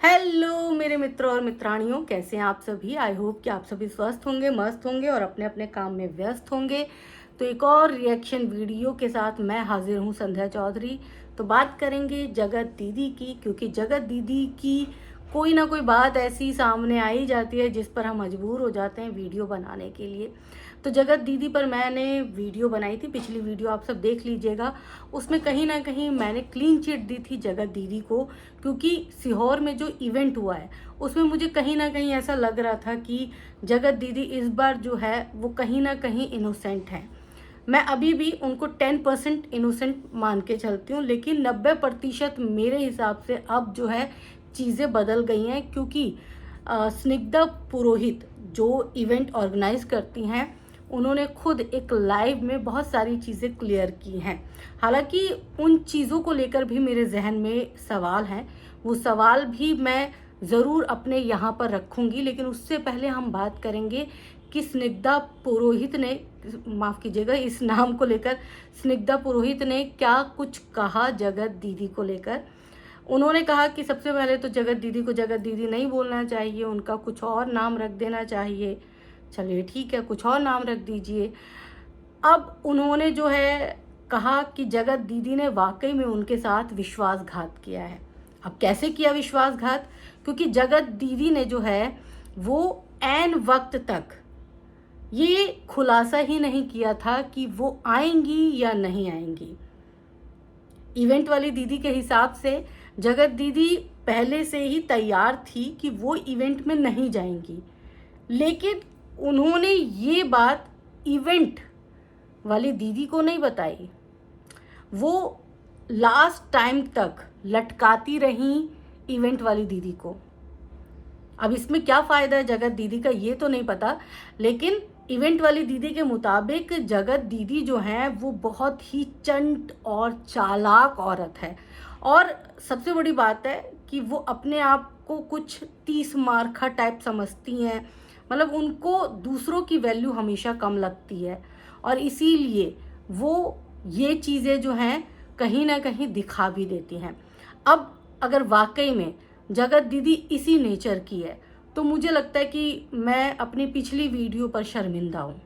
Hello मेरे मित्र और मित्राणियों, कैसे हैं आप सभी। आई होप कि आप सभी स्वस्थ होंगे, मस्त होंगे और अपने अपने काम में व्यस्त होंगे। तो एक और रिएक्शन वीडियो के साथ मैं हाजिर हूँ, संध्या चौधरी। तो बात करेंगे जगत दीदी की, क्योंकि जगत दीदी की कोई ना कोई बात ऐसी सामने आई जाती है जिस पर हम मजबूर हो जाते हैं वीडियो बनाने के लिए। तो जगत दीदी पर मैंने वीडियो बनाई थी, पिछली वीडियो आप सब देख लीजिएगा। उसमें कहीं ना कहीं मैंने क्लीन चिट दी थी जगत दीदी को, क्योंकि सीहोर में जो इवेंट हुआ है उसमें मुझे कहीं ना कहीं ऐसा लग रहा था कि जगत दीदी इस बार जो है वो कहीं ना कहीं इनोसेंट है। मैं अभी भी उनको 10% इनोसेंट मान के चलती हूँ, लेकिन 90% मेरे हिसाब से अब जो है चीज़ें बदल गई हैं, क्योंकि स्निग्धा पुरोहित जो इवेंट ऑर्गेनाइज करती हैं उन्होंने खुद एक लाइव में बहुत सारी चीज़ें क्लियर की हैं। हालांकि उन चीज़ों को लेकर भी मेरे जहन में सवाल हैं, वो सवाल भी मैं ज़रूर अपने यहाँ पर रखूँगी। लेकिन उससे पहले हम बात करेंगे कि स्निग्धा पुरोहित ने, माफ़ कीजिएगा इस नाम को लेकर, स्निग्धा पुरोहित ने क्या कुछ कहा जगत दीदी को लेकर। उन्होंने कहा कि सबसे पहले तो जगत दीदी को जगत दीदी नहीं बोलना चाहिए, उनका कुछ और नाम रख देना चाहिए। चलिए ठीक है, कुछ और नाम रख दीजिए। अब उन्होंने जो है कहा कि जगत दीदी ने वाकई में उनके साथ विश्वासघात किया है। अब कैसे किया विश्वासघात? क्योंकि जगत दीदी ने जो है वो ऐन वक्त तक ये खुलासा ही नहीं किया था कि वो आएंगी या नहीं आएंगी। इवेंट वाली दीदी के हिसाब से जगत दीदी पहले से ही तैयार थी कि वो इवेंट में नहीं जाएंगी, लेकिन उन्होंने ये बात इवेंट वाली दीदी को नहीं बताई। वो लास्ट टाइम तक लटकाती रही इवेंट वाली दीदी को। अब इसमें क्या फ़ायदा है जगत दीदी का ये तो नहीं पता, लेकिन इवेंट वाली दीदी के मुताबिक जगत दीदी जो हैं वो बहुत ही चंट और चालाक औरत है। और सबसे बड़ी बात है कि वो अपने आप को कुछ 30 मार्खा टाइप समझती हैं, मतलब उनको दूसरों की वैल्यू हमेशा कम लगती है, और इसीलिए वो ये चीज़ें जो हैं कहीं ना कहीं दिखा भी देती हैं। अब अगर वाकई में जगत दीदी इसी नेचर की है तो मुझे लगता है कि मैं अपनी पिछली वीडियो पर शर्मिंदा हूँ।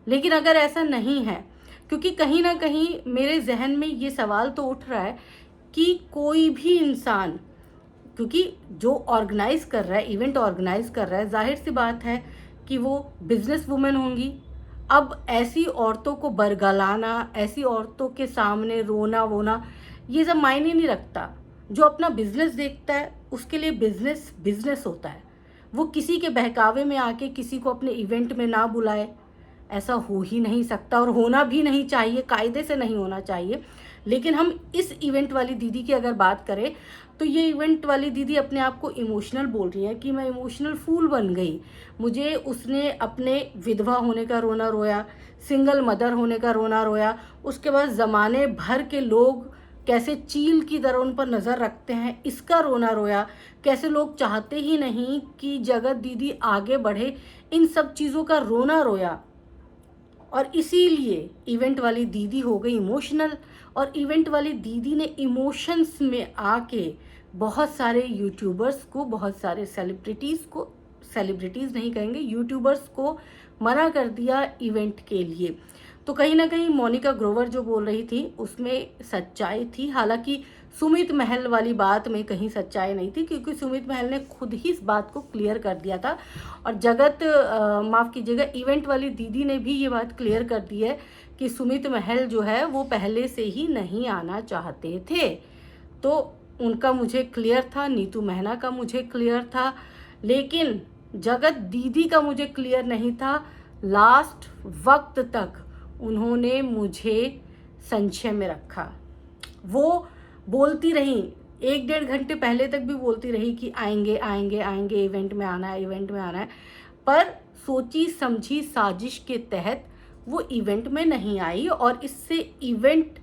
लेकिन अगर ऐसा नहीं है, क्योंकि कहीं ना कहीं मेरे जहन में ये सवाल तो उठ रहा है कि कोई भी इंसान, क्योंकि जो ऑर्गेनाइज कर रहा है, इवेंट ऑर्गेनाइज कर रहा है, जाहिर सी बात है कि वो बिजनेस वुमेन होंगी। अब ऐसी औरतों को बरगलाना, ऐसी औरतों के सामने रोना वोना, ये सब मायने नहीं रखता। जो अपना बिजनेस देखता है उसके लिए बिजनेस बिजनेस होता है। वो किसी के बहकावे में आके किसी को अपने इवेंट में ना बुलाए, ऐसा हो ही नहीं सकता और होना भी नहीं चाहिए, कायदे से नहीं होना चाहिए। लेकिन हम इस इवेंट वाली दीदी की अगर बात करें तो ये इवेंट वाली दीदी अपने आप को इमोशनल बोल रही है कि मैं इमोशनल फूल बन गई। मुझे उसने अपने विधवा होने का रोना रोया, सिंगल मदर होने का रोना रोया, उसके बाद ज़माने भर के लोग कैसे चील की तरह उन पर नज़र रखते हैं इसका रोना रोया, कैसे लोग चाहते ही नहीं कि जगत दीदी आगे बढ़े, इन सब चीज़ों का रोना रोया। और इसीलिए इवेंट वाली दीदी हो गई इमोशनल, और इवेंट वाली दीदी ने इमोशंस में आके बहुत सारे यूट्यूबर्स को, बहुत सारे सेलिब्रिटीज़ को, सेलिब्रिटीज़ नहीं कहेंगे, यूट्यूबर्स को मना कर दिया इवेंट के लिए। तो कहीं ना कहीं मोनिका ग्रोवर जो बोल रही थी उसमें सच्चाई थी। हालांकि सुमित महल वाली बात में कहीं सच्चाई नहीं थी, क्योंकि सुमित महल ने खुद ही इस बात को क्लियर कर दिया था। और जगत माफ़ कीजिएगा, इवेंट वाली दीदी ने भी ये बात क्लियर कर दी है कि सुमित महल जो है वो पहले से ही नहीं आना चाहते थे। तो उनका मुझे क्लियर था, नीतू महना का मुझे क्लियर था, लेकिन जगत दीदी का मुझे क्लियर नहीं था। लास्ट वक्त तक उन्होंने मुझे संशय में रखा। वो बोलती रही, 1-1.5 घंटे पहले तक भी बोलती रही कि आएंगे आएंगे आएंगे, इवेंट में आना है, इवेंट में आना है, पर सोची समझी साजिश के तहत वो इवेंट में नहीं आई। और इससे इवेंट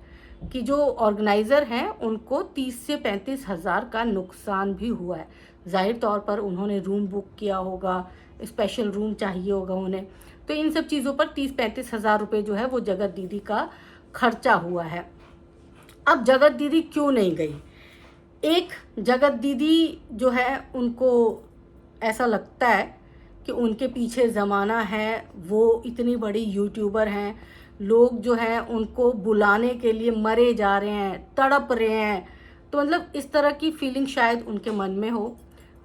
की जो ऑर्गेनाइज़र हैं उनको 30 से 35 हज़ार का नुकसान भी हुआ है। जाहिर तौर पर उन्होंने रूम बुक किया होगा, स्पेशल रूम चाहिए होगा उन्हें, तो इन सब चीज़ों पर 30-35 हज़ार रुपये जो है वो जगत दीदी का खर्चा हुआ है। अब जगत दीदी क्यों नहीं गई? एक जगत दीदी जो है उनको ऐसा लगता है कि उनके पीछे ज़माना है, वो इतनी बड़ी यूट्यूबर हैं, लोग जो हैं उनको बुलाने के लिए मरे जा रहे हैं, तड़प रहे हैं। तो मतलब इस तरह की फीलिंग शायद उनके मन में हो।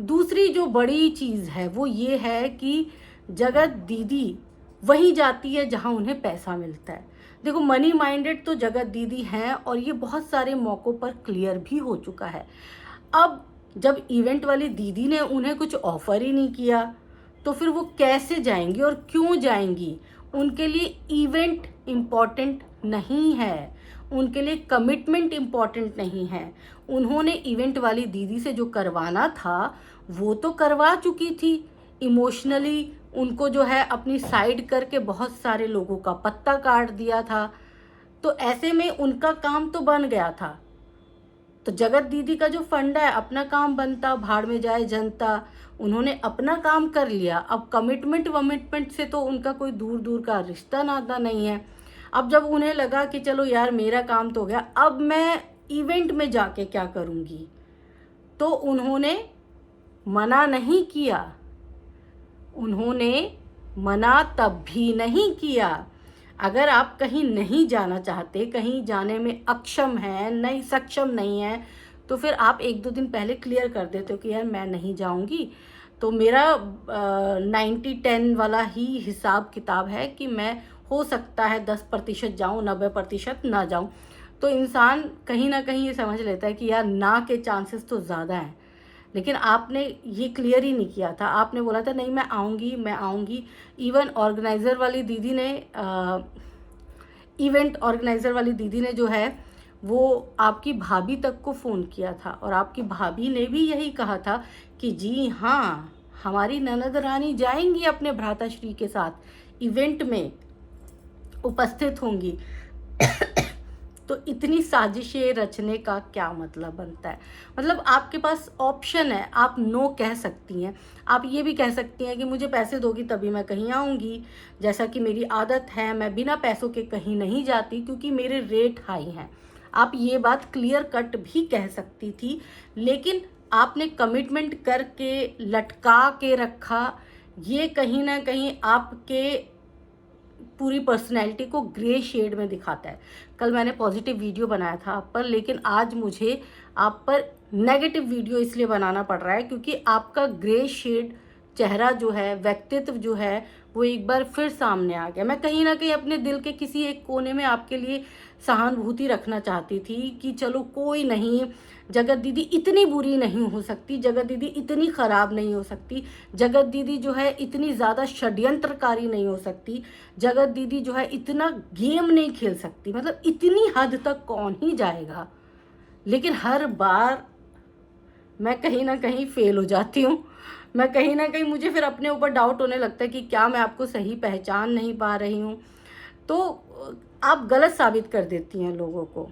दूसरी जो बड़ी चीज़ है वो ये है कि जगत दीदी वहीं जाती है जहां उन्हें पैसा मिलता है। देखो, मनी माइंडेड तो जगत दीदी हैं और ये बहुत सारे मौक़ों पर क्लियर भी हो चुका है। अब जब इवेंट वाली दीदी ने उन्हें कुछ ऑफ़र ही नहीं किया तो फिर वो कैसे जाएंगी और क्यों जाएंगी? उनके लिए इवेंट इम्पॉर्टेंट नहीं है, उनके लिए कमिटमेंट इम्पॉर्टेंट नहीं है। उन्होंने इवेंट वाली दीदी से जो करवाना था वो तो करवा चुकी थी। इमोशनली उनको जो है अपनी साइड करके बहुत सारे लोगों का पत्ता काट दिया था। तो ऐसे में उनका काम तो बन गया था। तो जगत दीदी का जो फंडा है, अपना काम बनता, भाड़ में जाए जनता। उन्होंने अपना काम कर लिया। अब कमिटमेंट वमिटमेंट से तो उनका कोई दूर दूर का रिश्ता नाता नहीं है। अब जब उन्हें लगा कि चलो यार मेरा काम तो हो गया, अब मैं इवेंट में जाके क्या करूँगी, तो उन्होंने मना नहीं किया। उन्होंने मना तब भी नहीं किया। अगर आप कहीं नहीं जाना चाहते, कहीं जाने में अक्षम हैं, नहीं सक्षम नहीं हैं, तो फिर आप 1-2 दिन पहले क्लियर कर देते हो कि यार मैं नहीं जाऊंगी। तो मेरा 90-10 वाला ही हिसाब किताब है कि मैं हो सकता है 10% जाऊँ, 90% ना जाऊँ। तो इंसान कहीं ना कहीं ये समझ लेता है कि यार ना के चांसेस तो ज़्यादा हैं। लेकिन आपने ये क्लियर ही नहीं किया था। आपने बोला था नहीं मैं आऊँगी, मैं आऊँगी। इवन ऑर्गेनाइज़र वाली दीदी ने इवेंट ऑर्गेनाइज़र वाली दीदी ने जो है वो आपकी भाभी तक को फ़ोन किया था और आपकी भाभी ने भी यही कहा था कि जी हाँ, हमारी ननद रानी जाएंगी अपने भ्राताश्री के साथ, इवेंट में उपस्थित होंगी। तो इतनी साजिशें रचने का क्या मतलब बनता है? मतलब आपके पास ऑप्शन है, आप नो कह सकती हैं। आप ये भी कह सकती हैं कि मुझे पैसे दोगी तभी मैं कहीं आऊँगी, जैसा कि मेरी आदत है, मैं बिना पैसों के कहीं नहीं जाती क्योंकि मेरे रेट हाई हैं। आप ये बात क्लियर कट भी कह सकती थी, लेकिन आपने कमिटमेंट करके लटका के रखा। ये कहीं ना कहीं आपके पूरी पर्सनैलिटी को ग्रे शेड में दिखाता है। कल मैंने पॉजिटिव वीडियो बनाया था आप पर, लेकिन आज मुझे आप पर नेगेटिव वीडियो इसलिए बनाना पड़ रहा है क्योंकि आपका ग्रे शेड चेहरा जो है, व्यक्तित्व जो है, वो एक बार फिर सामने आ गया। मैं कहीं ना कहीं अपने दिल के किसी एक कोने में आपके लिए सहानुभूति रखना चाहती थी कि चलो कोई नहीं, जगत दीदी इतनी बुरी नहीं हो सकती, जगत दीदी इतनी ख़राब नहीं हो सकती, जगत दीदी जो है इतनी ज़्यादा षड्यंत्रकारी नहीं हो सकती, जगत दीदी जो है इतना गेम नहीं खेल सकती। मतलब इतनी हद तक कौन ही जाएगा। लेकिन हर बार मैं कहीं ना कहीं फेल हो जाती हूँ। मैं कहीं ना कहीं मुझे फिर अपने ऊपर डाउट होने लगता है कि क्या मैं आपको सही पहचान नहीं पा रही हूँ। तो आप गलत साबित कर देती हैं लोगों को।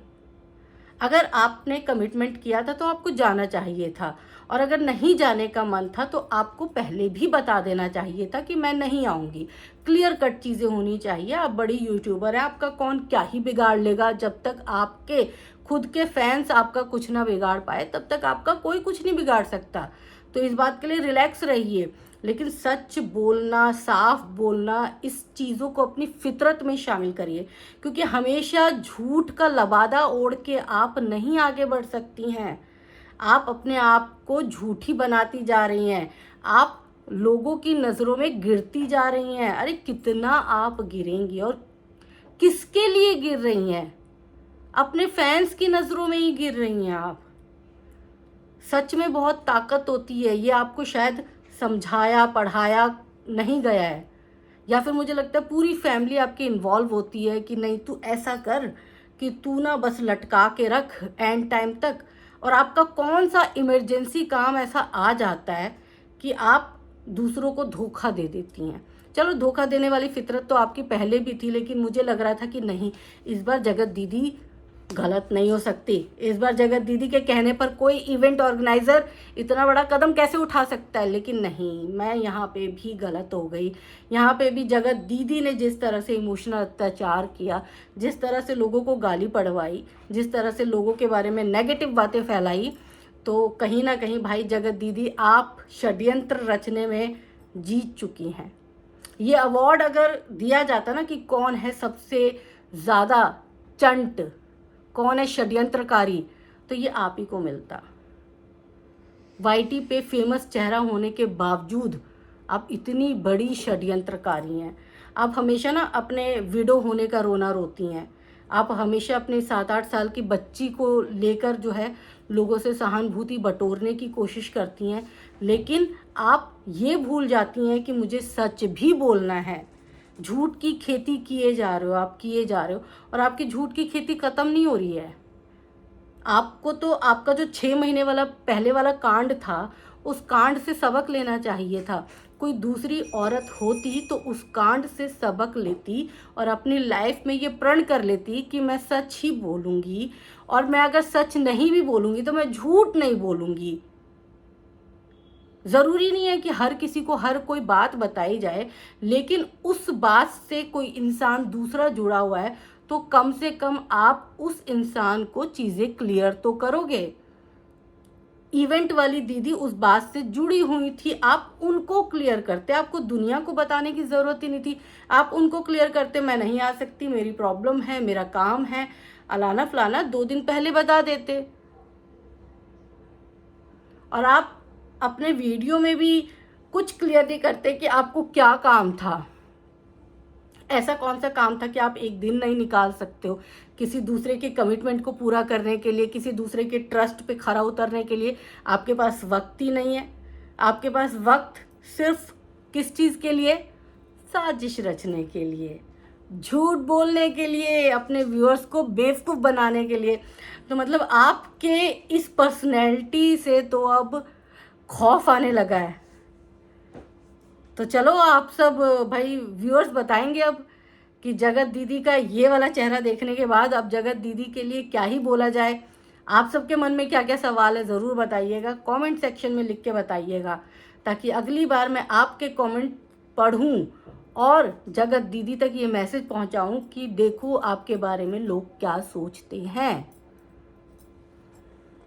अगर आपने कमिटमेंट किया था तो आपको जाना चाहिए था, और अगर नहीं जाने का मन था तो आपको पहले भी बता देना चाहिए था कि मैं नहीं आऊँगी। क्लियर कट चीज़ें होनी चाहिए। आप बड़ी यूट्यूबर हैं, आपका कौन क्या ही बिगाड़ लेगा। जब तक आपके खुद के फैंस आपका कुछ ना बिगाड़ पाए तब तक आपका कोई कुछ नहीं बिगाड़ सकता। तो इस बात के लिए रिलैक्स रहिए। लेकिन सच बोलना, साफ बोलना, इस चीज़ों को अपनी फितरत में शामिल करिए, क्योंकि हमेशा झूठ का लबादा ओढ़ के आप नहीं आगे बढ़ सकती हैं। आप अपने आप को झूठी बनाती जा रही हैं, आप लोगों की नज़रों में गिरती जा रही हैं। अरे कितना आप गिरेंगी और किसके लिए गिर रही हैं? अपने फैंस की नज़रों में ही गिर रही हैं आप। सच में बहुत ताकत होती है, ये आपको शायद समझाया पढ़ाया नहीं गया है, या फिर मुझे लगता है पूरी फैमिली आपकी इन्वॉल्व होती है कि नहीं तू ऐसा कर कि तू ना बस लटका के रख एंड टाइम तक। और आपका कौन सा इमरजेंसी काम ऐसा आ जाता है कि आप दूसरों को धोखा दे देती हैं। चलो, धोखा देने वाली फितरत तो आपकी पहले भी थी, लेकिन मुझे लग रहा था कि नहीं, इस बार जगत दीदी गलत नहीं हो सकती। इस बार जगत दीदी के कहने पर कोई इवेंट ऑर्गेनाइज़र इतना बड़ा कदम कैसे उठा सकता है। लेकिन नहीं, मैं यहाँ पे भी गलत हो गई। यहाँ पे भी जगत दीदी ने जिस तरह से इमोशनल अत्याचार किया, जिस तरह से लोगों को गाली पड़वाई, जिस तरह से लोगों के बारे में नेगेटिव बातें फैलाई, तो कहीं ना कहीं भाई जगत दीदी आप षड्यंत्र रचने में जीत चुकी हैं। ये अवार्ड अगर दिया जाता ना कि कौन है सबसे ज़्यादा चंट, कौन है षड्यंत्रकारी, तो ये आप ही को मिलता। वाईटी पे फेमस चेहरा होने के बावजूद आप इतनी बड़ी षड्यंत्रकारी हैं। आप हमेशा ना अपने विडो होने का रोना रोती हैं। आप हमेशा अपने 7-8 साल की बच्ची को लेकर जो है लोगों से सहानुभूति बटोरने की कोशिश करती हैं, लेकिन आप ये भूल जाती हैं कि मुझे सच भी बोलना है। झूठ की खेती किए जा रहे हो, आप किए जा रहे हो, और आपकी झूठ की खेती ख़त्म नहीं हो रही है। आपको तो आपका जो 6 महीने वाला पहले वाला कांड था, उस कांड से सबक लेना चाहिए था। कोई दूसरी औरत होती तो उस कांड से सबक लेती और अपनी लाइफ में ये प्रण कर लेती कि मैं सच ही बोलूँगी, और मैं अगर सच नहीं भी बोलूँगी तो मैं झूठ नहीं बोलूँगी। ज़रूरी नहीं है कि हर किसी को हर कोई बात बताई जाए, लेकिन उस बात से कोई इंसान दूसरा जुड़ा हुआ है तो कम से कम आप उस इंसान को चीज़ें क्लियर तो करोगे। इवेंट वाली दीदी उस बात से जुड़ी हुई थी, आप उनको क्लियर करते। आपको दुनिया को बताने की ज़रूरत ही नहीं थी, आप उनको क्लियर करते। मैं नहीं आ सकती, मेरी प्रॉब्लम है, मेरा काम है, अलाना फलाना 2 दिन पहले बता देते। और आप अपने वीडियो में भी कुछ क्लियर नहीं करते कि आपको क्या काम था। ऐसा कौन सा काम था कि आप एक दिन नहीं निकाल सकते हो किसी दूसरे के कमिटमेंट को पूरा करने के लिए, किसी दूसरे के ट्रस्ट पे खरा उतरने के लिए? आपके पास वक्त ही नहीं है। आपके पास वक्त सिर्फ किस चीज़ के लिए? साजिश रचने के लिए, झूठ बोलने के लिए, अपने व्यूअर्स को बेवकूफ़ बनाने के लिए। तो मतलब आपके इस पर्सनैलिटी से तो अब खौफ आने लगा है। तो चलो आप सब भाई व्यूअर्स बताएंगे अब कि जगत दीदी का ये वाला चेहरा देखने के बाद अब जगत दीदी के लिए क्या ही बोला जाए। आप सबके मन में क्या क्या सवाल है ज़रूर बताइएगा, कमेंट सेक्शन में लिख के बताइएगा, ताकि अगली बार मैं आपके कमेंट पढ़ूं और जगत दीदी तक ये मैसेज पहुंचाऊं कि देखो आपके बारे में लोग क्या सोचते हैं।